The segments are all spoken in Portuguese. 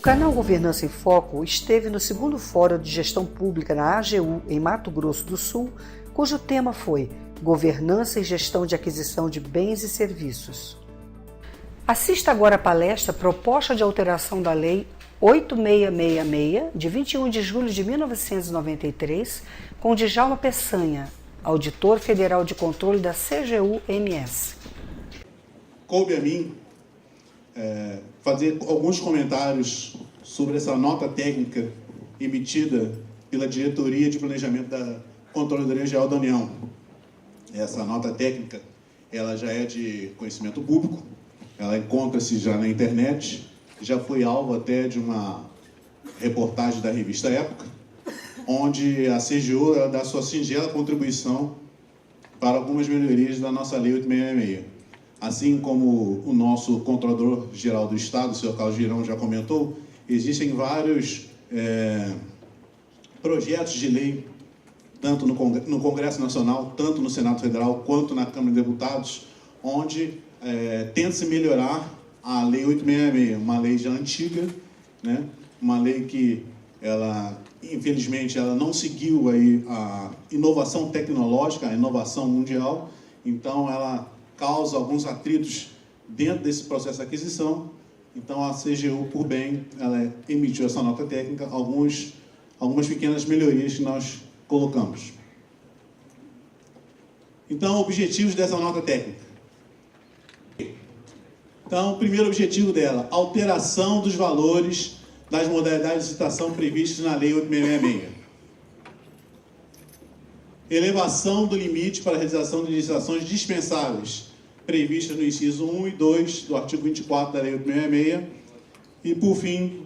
canal Governança em Foco esteve no segundo Fórum de Gestão Pública na AGU, em Mato Grosso do Sul, cujo tema foi Governança e Gestão de Aquisição de Bens e Serviços. Assista agora a palestra Proposta de Alteração da Lei 8666, de 21 de julho de 1993, com Djalma Peçanha, Auditor Federal de Controle da CGU-MS. Coube a mim fazer alguns comentários sobre essa nota técnica emitida pela Diretoria de Planejamento da Controladoria Geral da União. Essa nota técnica, ela já é de conhecimento público, ela encontra-se já na internet, já foi alvo até de uma reportagem da revista Época, onde a CGU dá sua singela contribuição para algumas melhorias da nossa Lei 8666. Assim como o nosso Controlador-Geral do Estado, o senhor Carlos Girão, já comentou, existem vários projetos de lei, tanto no Congresso Nacional, tanto no Senado Federal, quanto na Câmara de Deputados, onde tenta-se melhorar a Lei 8666, uma lei já antiga, né? Uma lei que, infelizmente, ela não seguiu aí a inovação tecnológica, a inovação mundial, então ela causa alguns atritos dentro desse processo de aquisição. Então, a CGU, por bem, ela emitiu essa nota técnica, algumas pequenas melhorias que nós colocamos. Então, objetivos dessa nota técnica. Então, o primeiro objetivo dela, alteração dos valores das modalidades de licitação previstas na Lei 8666. Elevação do limite para a realização de licitações dispensáveis, previstas no inciso 1 e 2 do artigo 24 da Lei 8666. E, por fim,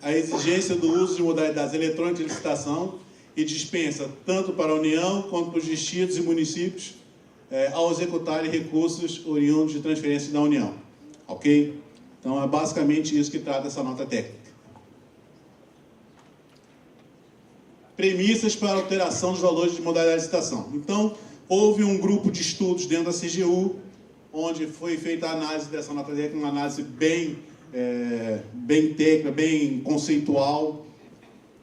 a exigência do uso de modalidades eletrônicas de licitação e dispensa tanto para a União quanto para os distritos e municípios ao executarem recursos oriundos de transferência da União. Ok? Então, é basicamente isso que trata essa nota técnica. Premissas para alteração dos valores de modalidade de licitação. Então, houve um grupo de estudos dentro da CGU, onde foi feita a análise dessa nota técnica, uma análise bem técnica, bem conceitual,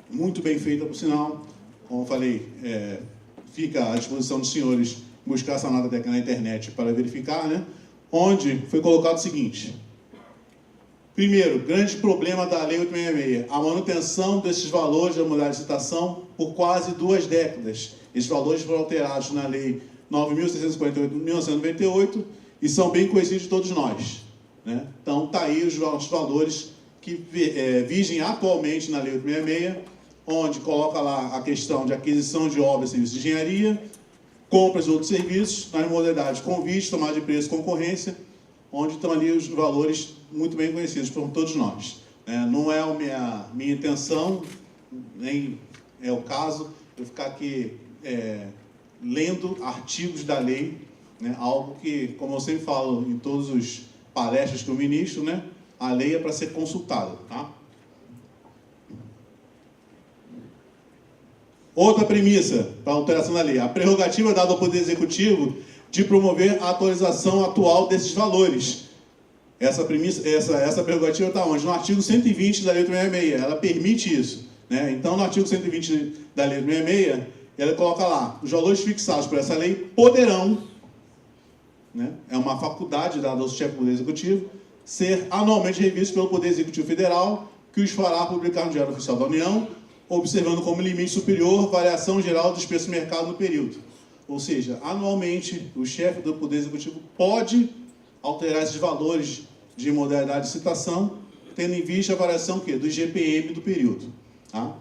muito bem feita, por sinal. Como eu falei, fica à disposição dos senhores buscar essa nota técnica na internet para verificar, né? Onde foi colocado o seguinte: primeiro, grande problema da Lei 8666, a manutenção desses valores da modalidade de licitação por quase 2 décadas. Esses valores foram alterados na Lei 9.648 de 1998 e são bem conhecidos de todos nós, né? Então, está aí os valores que vigem atualmente na Lei 866, onde coloca lá a questão de aquisição de obras e serviços de engenharia, compras e outros serviços, nas modalidades convite, tomada de preço, concorrência, onde estão ali os valores muito bem conhecidos por todos nós. Não é a minha intenção, nem é o caso, eu ficar aqui lendo artigos da lei, né, algo que, como eu sempre falo em todas as palestras que eu ministro, né, a lei é para ser consultada. Tá? Outra premissa para a alteração da lei: a prerrogativa dada ao Poder Executivo de promover a atualização atual desses valores. Essa prerrogativa está onde? No artigo 120 da Lei 866, ela permite isso, né? Então, no artigo 120 da Lei 866, ela coloca lá: os valores fixados por essa lei poderão, né, é uma faculdade dada ao chefe do Poder Executivo, ser anualmente revistos pelo Poder Executivo Federal, que os fará publicar no Diário Oficial da União, observando como limite superior variação geral dos preços do mercado no período. Ou seja, anualmente, o chefe do Poder Executivo pode alterar esses valores de modalidade de licitação, tendo em vista a variação do IGPM do período. Tá?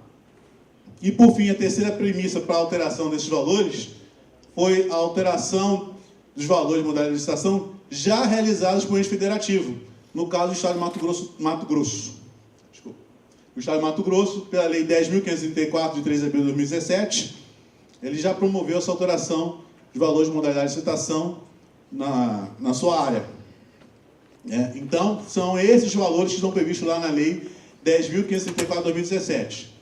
E, por fim, a terceira premissa para a alteração desses valores foi a alteração dos valores de modalidade de licitação já realizados por ente federativo, no caso do Estado de Mato Grosso. Desculpa. O Estado de Mato Grosso, pela Lei 10.534, de 3 de abril de 2017, ele já promoveu essa alteração de valores de modalidade de licitação na sua área. Então, são esses valores que estão previstos lá na Lei 10.534 de 2017.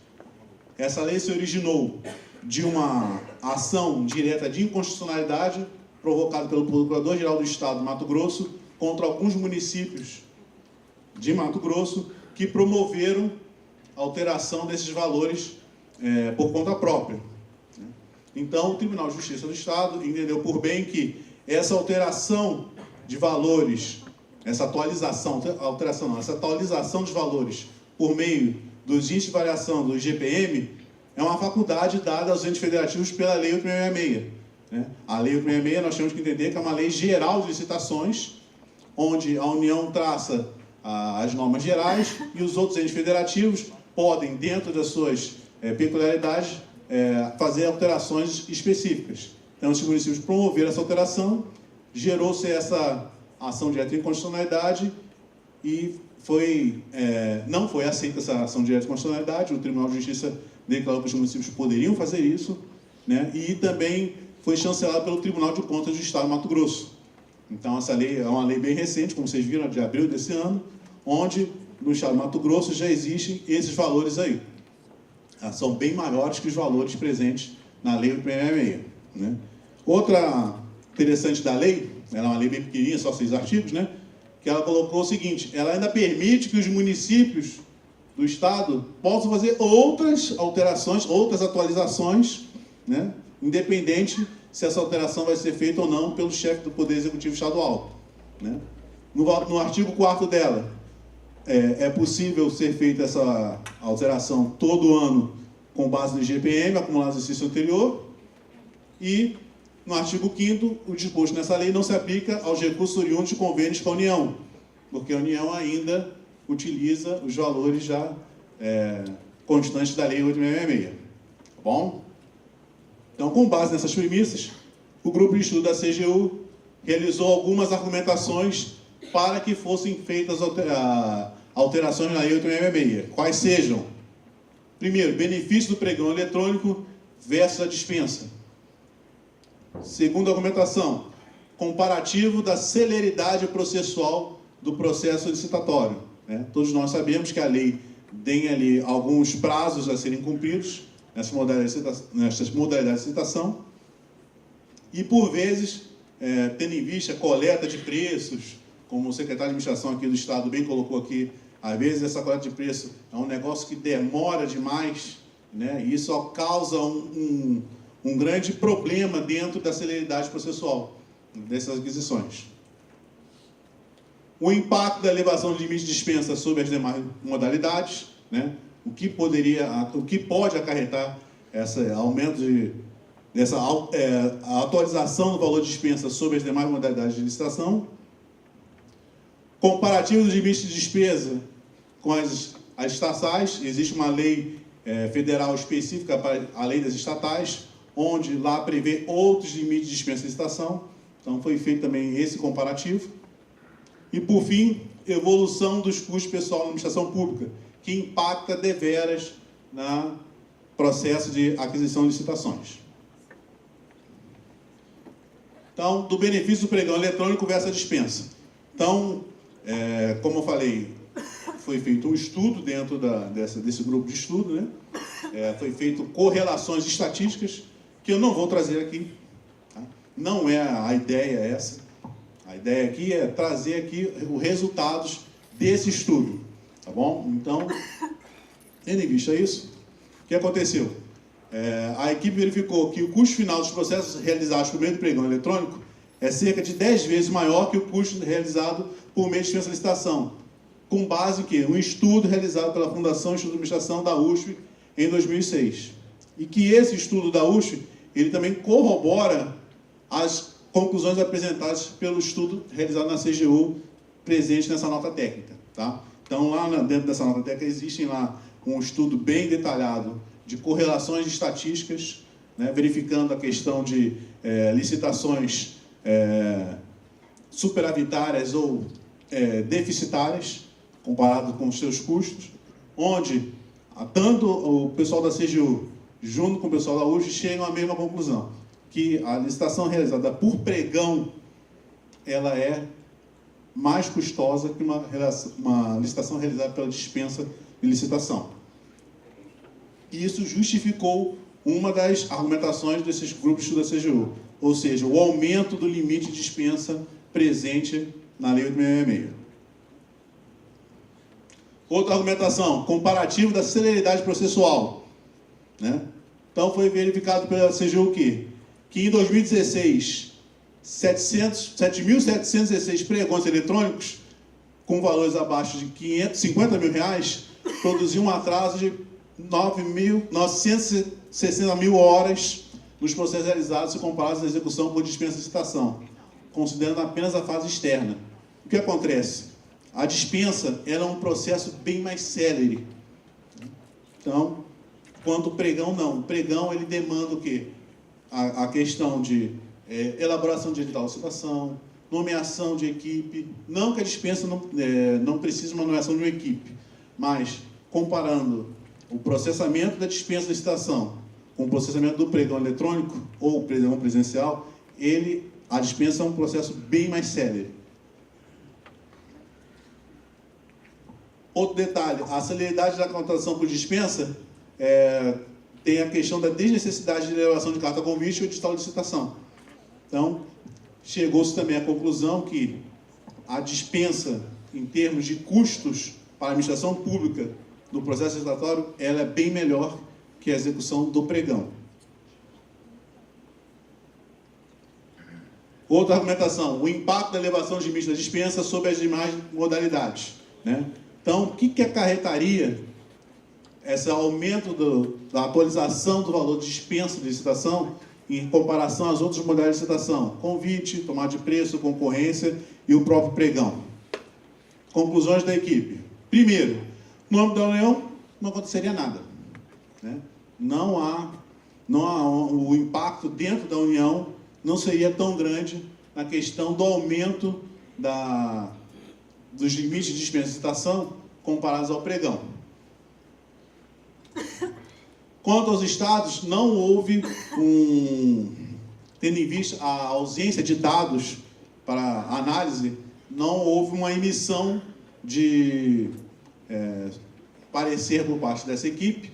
Essa lei se originou de uma ação direta de inconstitucionalidade provocada pelo Procurador-Geral do Estado de Mato Grosso contra alguns municípios de Mato Grosso, que promoveram a alteração desses valores por conta própria. Então, o Tribunal de Justiça do Estado entendeu por bem que essa alteração de valores, essa atualização de valores por meio dos índices de variação do IGPM é uma faculdade dada aos entes federativos pela Lei 8.666. A Lei 8.666, nós temos que entender que é uma lei geral de licitações, onde a União traça as normas gerais e os outros entes federativos podem, dentro das suas peculiaridades, fazer alterações específicas. Então, os municípios promoveram essa alteração, gerou-se essa ação direta de inconstitucionalidade e não foi aceita essa ação direta de inconstitucionalidade. O Tribunal de Justiça declarou que os municípios poderiam fazer isso, e também foi chancelado pelo Tribunal de Contas do Estado do Mato Grosso. Então, essa lei é uma lei bem recente, como vocês viram, de abril desse ano, onde no Estado do Mato Grosso já existem esses valores aí. São bem maiores que os valores presentes na Lei 8.666. Outra interessante da lei, ela é uma lei bem pequenininha, só 6 artigos, que ela colocou o seguinte: ela ainda permite que os municípios do Estado possam fazer outras alterações, outras atualizações, independente se essa alteração vai ser feita ou não pelo chefe do Poder Executivo Estadual. No artigo 4º dela, é possível ser feita essa alteração todo ano com base no IGPM, acumulado no exercício anterior, e no artigo 5º, o disposto nessa lei não se aplica aos recursos oriundos de convênios com a União, porque a União ainda utiliza os valores já constantes da Lei 8.666. Tá bom? Então, com base nessas premissas, o grupo de estudo da CGU realizou algumas argumentações para que fossem feitas alterações na Lei 8.666. Quais sejam? Primeiro, benefício do pregão eletrônico versus a dispensa. Segunda argumentação, comparativo da celeridade processual do processo licitatório. Todos nós sabemos que a lei tem ali alguns prazos a serem cumpridos nessas modalidades de licitação e, por vezes, tendo em vista a coleta de preços, como o secretário de Administração aqui do Estado bem colocou aqui, às vezes essa coleta de preço é um negócio que demora demais, e isso causa um grande problema dentro da celeridade processual dessas aquisições. O impacto da elevação do limite de dispensa sobre as demais modalidades, o que pode acarretar a atualização do valor de dispensa sobre as demais modalidades de licitação. Comparativo dos limites de despesa com as estatais. Existe uma lei federal específica para a lei das estatais, onde lá prevê outros limites de dispensa de licitação. Então, foi feito também esse comparativo. E, por fim, evolução dos custos pessoal na administração pública, que impacta deveras no processo de aquisição de licitações. Então, do benefício do pregão eletrônico versus a dispensa. Então, como eu falei, foi feito um estudo dentro desse grupo de estudo, foi feito correlações estatísticas, que eu não vou trazer aqui. Tá? Não é a ideia essa. A ideia aqui é trazer aqui os resultados desse estudo. Tá bom? Então, tendo em vista isso, o que aconteceu? A equipe verificou que o custo final dos processos realizados por meio do pregão eletrônico é cerca de 10 vezes maior que o custo realizado por meio de dispensa de licitação, com base em quê? Um estudo realizado pela Fundação Instituto de Administração da USP em 2006. E que esse estudo da USP, ele também corrobora as conclusões apresentadas pelo estudo realizado na CGU, presente nessa nota técnica. Tá? Então, lá dentro dessa nota técnica, existe lá um estudo bem detalhado de correlações estatísticas, verificando a questão de licitações superavitárias ou deficitárias, comparado com os seus custos, onde tanto o pessoal da CGU, junto com o pessoal da USP, chegam à mesma conclusão, que a licitação realizada por pregão, ela é mais custosa que uma licitação realizada pela dispensa de licitação. E isso justificou uma das argumentações desses grupos de estudo da CGU, ou seja, o aumento do limite de dispensa presente na Lei 8.666. Outra argumentação, comparativo da celeridade processual, né? Então, foi verificado pela CGU que em 2016, 7.716 pregões eletrônicos, com valores abaixo de R$550 mil, produziam um atraso de 960 mil horas nos processos realizados e comparados à execução por dispensa de licitação, considerando apenas a fase externa. O que acontece? A dispensa ela é um processo bem mais célere. Então, quanto o pregão, não. O pregão ele demanda o quê? A questão de elaboração de edital de licitação, nomeação de equipe. Não que a dispensa não precise de uma nomeação de uma equipe, mas comparando o processamento da dispensa de licitação com o processamento do pregão eletrônico ou pregão presencial, a dispensa é um processo bem mais célere. Outro detalhe, a celeridade da contratação por dispensa tem a questão da desnecessidade de elevação de carta convite ou edital de licitação. Então, chegou-se também à conclusão que a dispensa, em termos de custos para a administração pública do processo licitatório, ela é bem melhor que a execução do pregão. Outra argumentação, o impacto da elevação de limites da dispensa sobre as demais modalidades, né? Então, o que acarretaria esse aumento da atualização do valor de dispensa de licitação em comparação às outras modalidades de licitação? Convite, tomada de preço, concorrência e o próprio pregão. Conclusões da equipe. Primeiro, no âmbito da União, não aconteceria nada, né? Não há o impacto dentro da União não seria tão grande na questão do aumento dos limites de dispensa de licitação comparados ao pregão. Quanto aos estados, não houve tendo em vista a ausência de dados para análise, não houve uma emissão de parecer por parte dessa equipe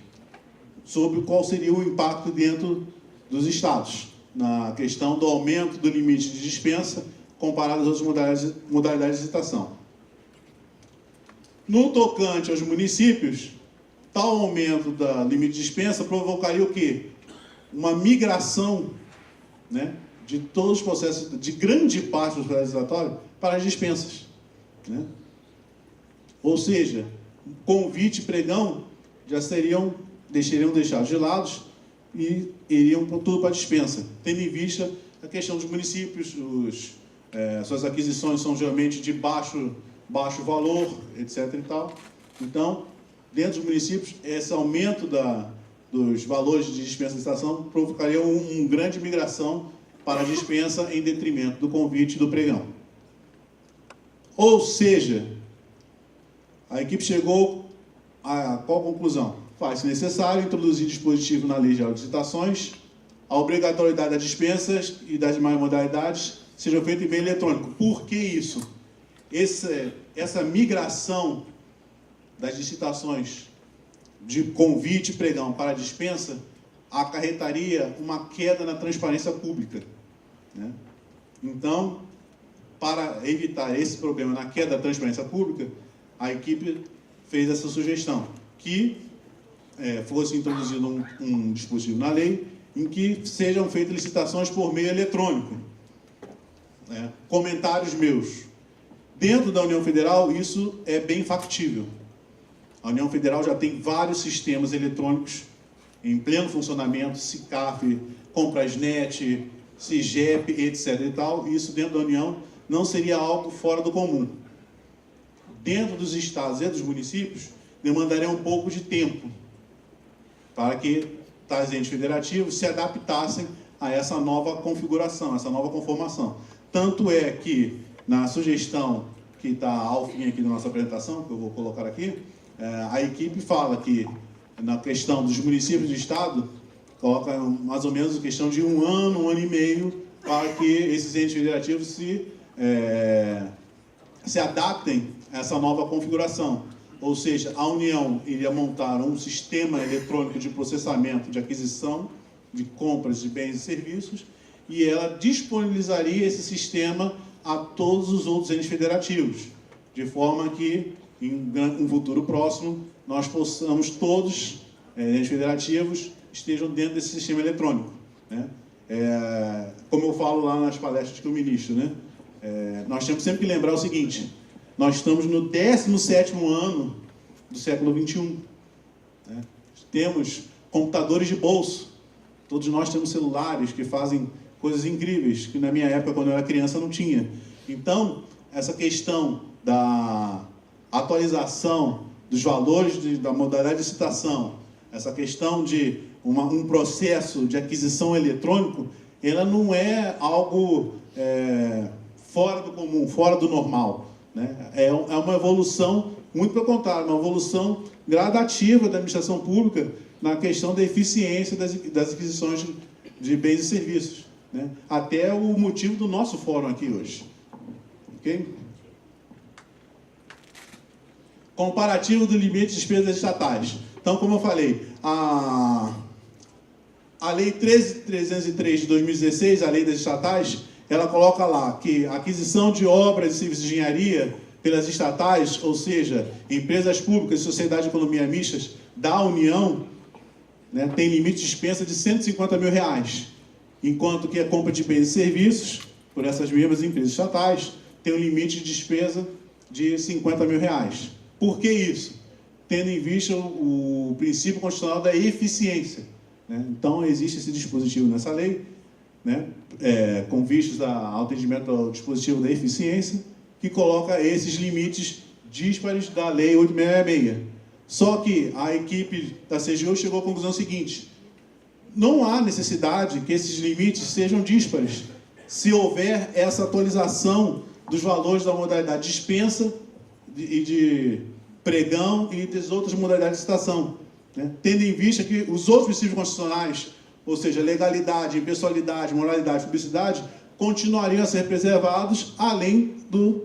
sobre qual seria o impacto dentro dos estados, na questão do aumento do limite de dispensa comparado às outras modalidades de licitação. No tocante aos municípios, tal aumento do limite de dispensa provocaria o quê? Uma migração, né, de todos os processos, de grande parte dos processos licitatórios para as dispensas, né? Ou seja, convite e pregão já deixariam deixados de lado e iriam tudo para a dispensa, tendo em vista a questão dos municípios, suas aquisições são geralmente de baixo valor, etc. e tal. Então, dentro dos municípios, esse aumento dos valores de dispensa de licitação provocaria uma grande migração para a dispensa em detrimento do convite e do pregão. Ou seja, a equipe chegou a qual conclusão? Faz-se necessário introduzir dispositivo na Lei Geral de Licitações, a obrigatoriedade das dispensas e das demais modalidades seja feita em meio eletrônico. Por que isso? Essa migração das licitações de convite e pregão para a dispensa acarretaria uma queda na transparência pública, né? Então, para evitar esse problema na queda da transparência pública, a equipe fez essa sugestão, que fosse introduzido um dispositivo na lei em que sejam feitas licitações por meio eletrônico. Comentários meus. Dentro da União Federal, isso é bem factível. A União Federal já tem vários sistemas eletrônicos em pleno funcionamento, SICAF, Comprasnet, CIGEP, etc. e tal. Isso dentro da União não seria algo fora do comum. Dentro dos estados e dos municípios, demandaria um pouco de tempo para que tais entes federativos se adaptassem a essa nova configuração, essa nova conformação. Tanto é que, na sugestão que está ao fim aqui da nossa apresentação, que eu vou colocar aqui, a equipe fala que, na questão dos municípios do estado, coloca mais ou menos a questão de um ano e meio, para que esses entes federativos se adaptem a essa nova configuração. Ou seja, a União iria montar um sistema eletrônico de processamento, de aquisição, de compras de bens e serviços, e ela disponibilizaria esse sistema a todos os outros entes federativos, de forma que em um futuro próximo, nós possamos todos, entes federativos, estejam dentro desse sistema eletrônico, né? Como eu falo lá nas palestras que eu ministro, né? Nós temos sempre que lembrar o seguinte: nós estamos no 17º ano do século XXI, né? Temos computadores de bolso, todos nós temos celulares que fazem coisas incríveis, que na minha época, quando eu era criança, não tinha. Então, essa questão da atualização dos valores da modalidade de licitação, essa questão de um processo de aquisição eletrônico, ela não é algo fora do comum, fora do normal, né? É uma evolução, muito pelo contrário, uma evolução gradativa da administração pública na questão da eficiência das aquisições de bens e serviços, né? Até o motivo do nosso fórum aqui hoje. Ok? Comparativo do limite de despesas estatais. Então, como eu falei, a Lei 13.303 de 2016, a Lei das Estatais, ela coloca lá que a aquisição de obras e serviços de engenharia pelas estatais, ou seja, empresas públicas e sociedade de economia mistas da União, né, tem limite de dispensa de R$150 mil, enquanto que a compra de bens e serviços por essas mesmas empresas estatais tem um limite de despesa de R$50 mil. Por que isso? Tendo em vista o princípio constitucional da eficiência, né? Então, existe esse dispositivo nessa lei, né, com vistas ao atendimento ao dispositivo da eficiência, que coloca esses limites díspares da Lei 8.666. Só que a equipe da CGU chegou à conclusão seguinte: não há necessidade que esses limites sejam díspares, se houver essa atualização dos valores da modalidade dispensa e de pregão e das outras modalidades de licitação, né? Tendo em vista que os outros princípios constitucionais, ou seja, legalidade, impessoalidade, moralidade e publicidade, continuariam a ser preservados, além do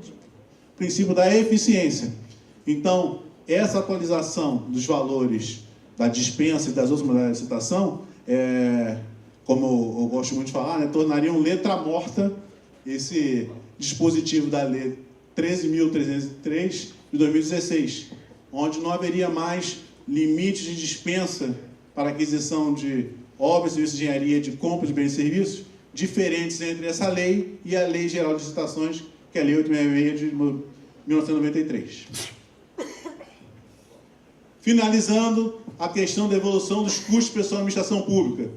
princípio da eficiência. Então, essa atualização dos valores da dispensa e das outras modalidades de licitação, como eu gosto muito de falar, né, tornariam letra morta esse dispositivo da Lei 13.303 de 2016, onde não haveria mais limites de dispensa para aquisição de obras, serviços de engenharia, de compra de bens e serviços, diferentes entre essa lei e a Lei Geral de Licitações, que é a Lei 866 de 1993. Finalizando, a questão da evolução dos custos de pessoal de administração pública,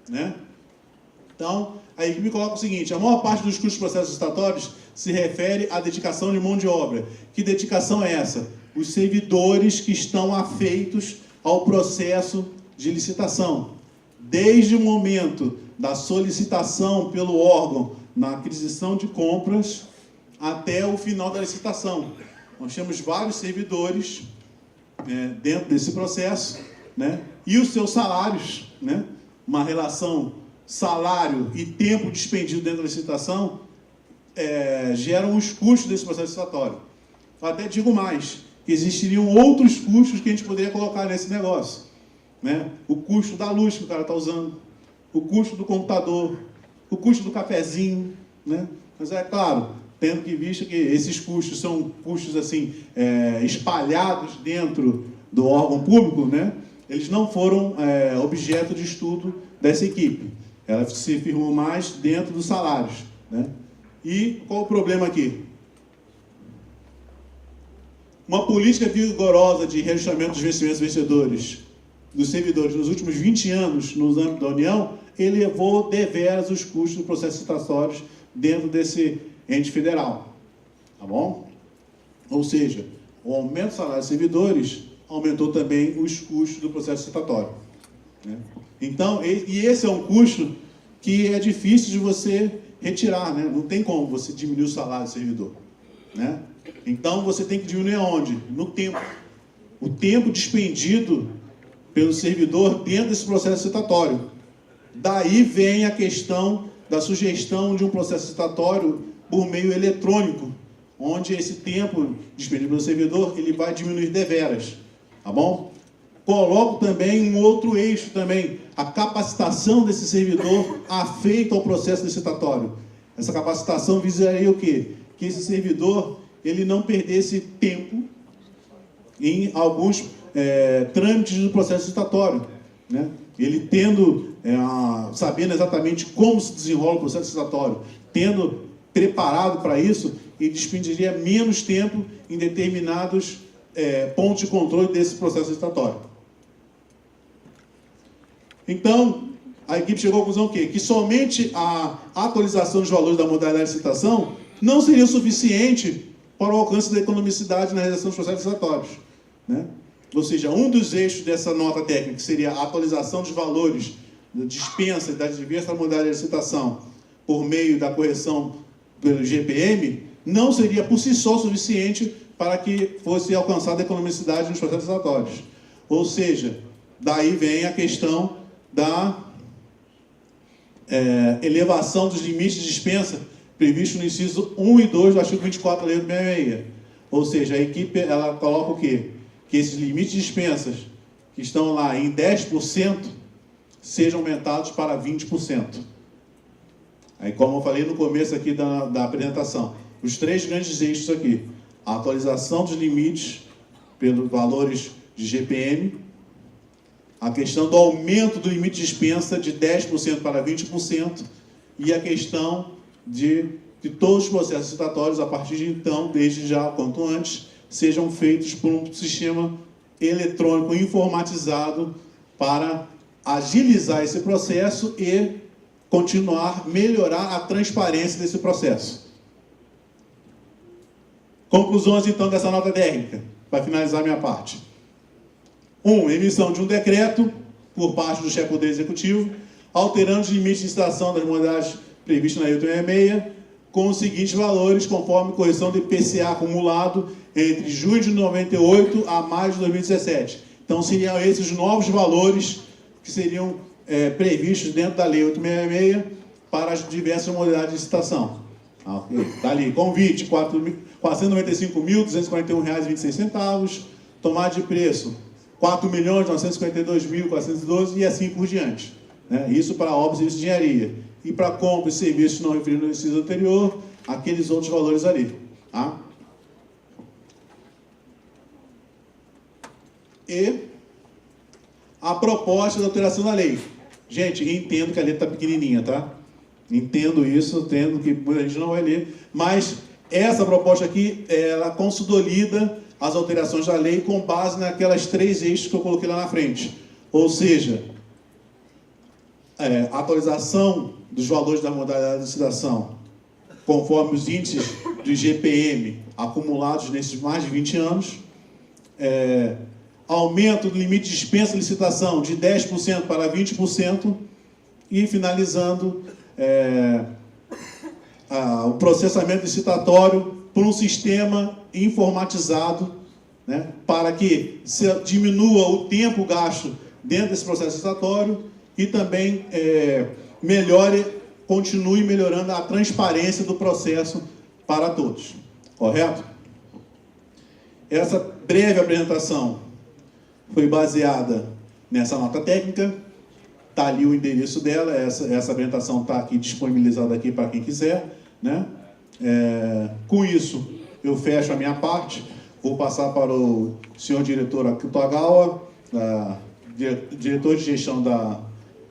né? Então, a equipe coloca o seguinte: a maior parte dos custos de processos licitatórios se refere à dedicação de mão de obra. Que dedicação é essa? Os servidores que estão afeitos ao processo de licitação. Desde o momento da solicitação pelo órgão na aquisição de compras até o final da licitação. Nós temos vários servidores dentro desse processo, né? E os seus salários, né? Uma relação salário e tempo despendido dentro da licitação geram os custos desse processo licitatório. Eu até digo mais, que existiriam outros custos que a gente poderia colocar nesse negócio, né? O custo da luz que o cara está usando, o custo do computador, o custo do cafezinho, né? Mas é claro, tendo que vista que esses custos são custos assim espalhados dentro do órgão público, né? Eles não foram objeto de estudo dessa equipe. Ela se firmou mais dentro dos salários, né? E qual o problema aqui? Uma política vigorosa de reajustamento dos vencimentos vencedores dos servidores nos últimos 20 anos no âmbito da União elevou deveras os custos dos processos licitatórios dentro desse ente federal. Tá bom? Ou seja, o aumento do salário dos servidores aumentou também os custos do processo licitatório, né? Então, esse é um custo que é difícil de você retirar, né? Não tem como você diminuir o salário do servidor, né? Então, você tem que diminuir aonde? No tempo. O tempo despendido pelo servidor dentro desse processo licitatório. Daí vem a questão da sugestão de um processo licitatório por meio eletrônico, onde esse tempo despendido pelo servidor, ele vai diminuir deveras, tá bom? Coloco também um outro eixo também, a capacitação desse servidor afeito ao processo licitatório. Essa capacitação visaria o quê? Que esse servidor ele não perdesse tempo em alguns trâmites do processo licitatório, né? Ele sabendo exatamente como se desenrola o processo licitatório, tendo preparado para isso, ele despenderia menos tempo em determinados pontos de controle desse processo licitatório. Então, a equipe chegou à conclusão que somente a atualização dos valores da modalidade de licitação não seria suficiente para o alcance da economicidade na realização dos processos licitatórios, né? Ou seja, um dos eixos dessa nota técnica, que seria a atualização dos valores da dispensa das diversas modalidades de licitação por meio da correção pelo GPM, não seria por si só suficiente para que fosse alcançada a economicidade nos processos licitatórios. Ou seja, daí vem a questão da elevação dos limites de dispensa previsto no inciso 1 e 2 do artigo 24 da Lei 866. Ou seja, a equipe ela coloca o quê? Que esses limites de dispensas que estão lá em 10% sejam aumentados para 20%. Aí, como eu falei no começo aqui da apresentação, os três grandes eixos aqui: a atualização dos limites pelos valores de GPM, a questão do aumento do limite de dispensa de 10% para 20% e a questão de que todos os processos licitatórios, a partir de então, desde já, quanto antes, sejam feitos por um sistema eletrônico informatizado para agilizar esse processo e continuar, melhorar a transparência desse processo. Conclusões, então, dessa nota técnica, para finalizar minha parte. 1. Emissão de um decreto por parte do chefe do Poder Executivo, alterando os limites de licitação das modalidades previstas na Lei 866, com os seguintes valores, conforme correção do IPCA acumulado entre junho de 98 a maio de 2017. Então, seriam esses novos valores que seriam previstos dentro da Lei 866 para as diversas modalidades de licitação. Está ali, convite, R$ 495.241,26, tomada de preço, R$ 4.952.412 e assim por diante, né? Isso para obras e serviços de engenharia. E para compra e serviços não referidos no inciso anterior, aqueles outros valores ali. Tá? E a proposta de alteração da lei. Gente, entendo que a letra está pequenininha, tá? Entendo isso, entendo que a gente não vai ler, mas essa proposta aqui, ela consolida as alterações da lei com base naquelas três eixos que eu coloquei lá na frente. Ou seja, atualização dos valores da modalidade de licitação, conforme os índices do IGPM acumulados nesses mais de 20 anos, aumento do limite de dispensa de licitação de 10% para 20% e, finalizando, o processamento licitatório por um sistema informatizado, né, para que se diminua o tempo gasto dentro desse processo licitatório e também continue melhorando a transparência do processo para todos. Correto? Essa breve apresentação foi baseada nessa nota técnica. Está ali o endereço dela. Essa apresentação está aqui disponibilizada aqui para quem quiser, né? Com isso, eu fecho a minha parte. Vou passar para o senhor diretor Akutagawa, diretor de gestão da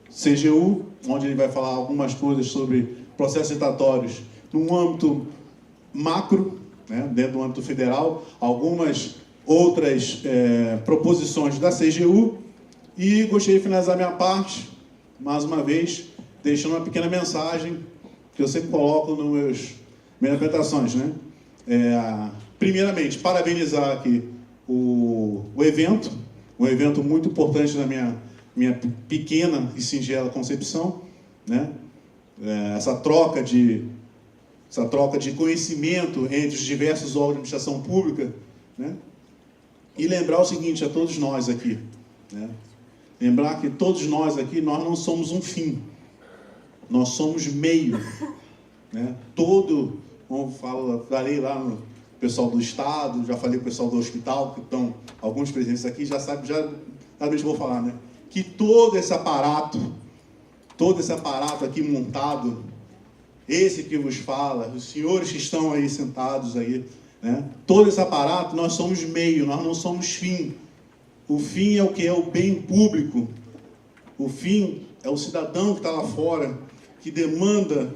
CGU, onde ele vai falar algumas coisas sobre processos licitatórios no âmbito macro, né, dentro do âmbito federal, algumas outras proposições da CGU, e gostaria de finalizar minha parte, mais uma vez, deixando uma pequena mensagem que eu sempre coloco nas minhas apresentações, né? Primeiramente, parabenizar aqui o evento, um evento muito importante na minha pequena e singela concepção, né? Essa troca de conhecimento entre os diversos órgãos de administração pública, né? E lembrar o seguinte a todos nós aqui, né? Lembrar que todos nós aqui, nós não somos um fim, nós somos meio, né? Como falei lá no pessoal do Estado, já falei com o pessoal do hospital, que estão alguns presentes aqui, já sabem, talvez vou falar, né? Que todo esse aparato aqui montado, esse que vos fala, os senhores que estão aí sentados aí, né? Todo esse aparato, nós somos meio, nós não somos fim. O fim é o que? É o bem público. O fim é o cidadão que está lá fora, que demanda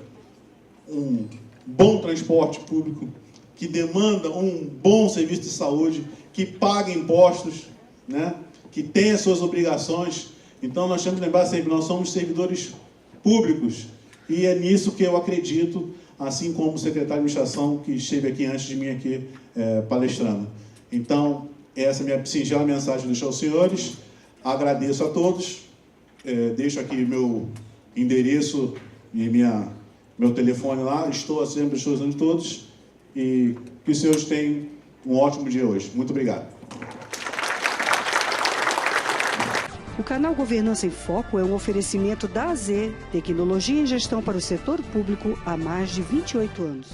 um bom transporte público, que demanda um bom serviço de saúde, que paga impostos, né? Que tem as suas obrigações. Então, nós temos que lembrar sempre, nós somos servidores públicos. E é nisso que eu acredito, assim como o secretário de administração que esteve aqui antes de mim aqui palestrando. Então, essa é a minha singela mensagem deixar aos senhores. Agradeço a todos. Deixo aqui meu endereço e meu telefone lá. Estou sempre à disposição de todos. E que os senhores tenham um ótimo dia hoje. Muito obrigado. O canal Governança em Foco é um oferecimento da AZ, tecnologia e gestão para o setor público há mais de 28 anos.